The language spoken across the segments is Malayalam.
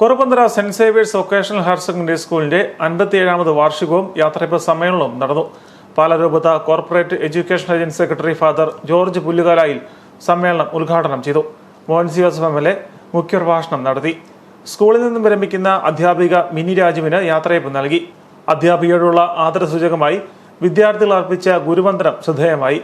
കൊറപ്പന്തറ saint Xavier's vocational higher secondary സ്കൂളിന്റെ 57ാമത് വാർഷികവും യാത്രയപ്പ് സമ്മേളനവും നടന്നു. പാലാരൂപത corporate education agency secretary father George Pullukalayil സമ്മേളനം ഉദ്ഘാടനം ചെയ്തു. മോഹൻസി ജോസഫ് എം.എൽ.എ മുഖ്യപ്രഭാഷണം നടത്തി. സ്കൂളിൽ നിന്നും വിരമിക്കുന്ന അധ്യാപിക മിനി രാജുവിന് യാത്രയപ്പ് നൽകി. അധ്യാപികയോടുള്ള ആദരസൂചകമായി വിദ്യാർത്ഥികൾ അർപ്പിച്ച ഗുരുവന്ദനം ശ്രദ്ധേയമായി.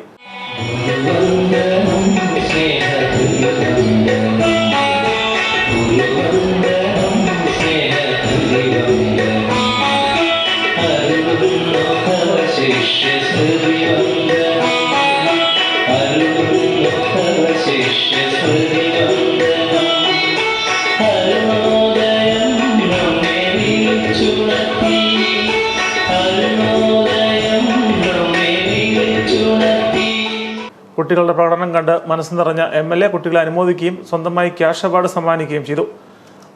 കുട്ടികളുടെ പ്രകടനം കണ്ട് മനസ്സ് നിറഞ്ഞ എം.എൽ.എ കുട്ടികളെ അനുമോദിക്കുകയും സ്വന്തമായി ക്യാഷ് അവാർഡ് സമ്മാനിക്കുകയും ചെയ്തു.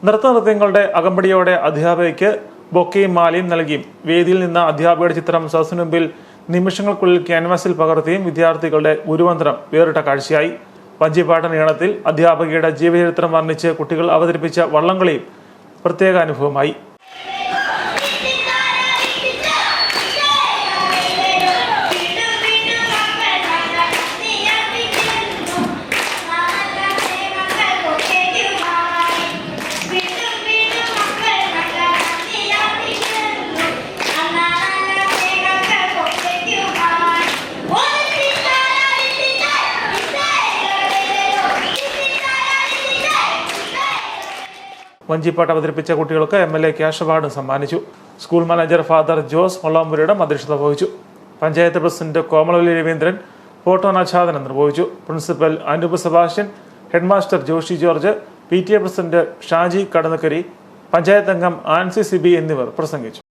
നൃത്തങ്ങളുടെ അകമ്പടിയോടെ അധ്യാപികയ്ക്ക് ബൊക്കയും മാലയും നൽകിയും വേദിയിൽ നിന്ന് അധ്യാപികയുടെ ചിത്രം സദസ്സിനു മുമ്പിൽ നിമിഷങ്ങൾക്കുള്ളിൽ ക്യാൻവാസിൽ പകർത്തിയും വിദ്യാർത്ഥികളുടെ ഗുരുവന്ദനം വേറിട്ട കാഴ്ചയായി. വഞ്ചിപ്പാട്ടൻ ഈണത്തിൽ അധ്യാപികയുടെ ജീവചരിത്രം വർണ്ണിച്ച് കുട്ടികൾ അവതരിപ്പിച്ച വള്ളംകളിയും പ്രത്യേക അനുഭവമായി. വഞ്ചിപ്പാട്ട് അവതരിപ്പിച്ച കുട്ടികൾക്ക് എം.എൽ.എ ക്യാഷ് അവാർഡും സമ്മാനിച്ചു. സ്കൂൾ മാനേജർ ഫാദർ ജോസ് മൊള്ളാമ്പുരയുടെ അധ്യക്ഷത വഹിച്ചു. പഞ്ചായത്ത് പ്രസിഡന്റ് കോമളവല്ലി രവീന്ദ്രൻ ഫോട്ടോനാച്ഛാദനം നിർവഹിച്ചു. Principal Anoop Sebastian, headmaster Joshy George, PTA president Shaji Kadannakkari, panchayat അംഗം ആൻസി സിബി എന്നിവർ പ്രസംഗിച്ചു.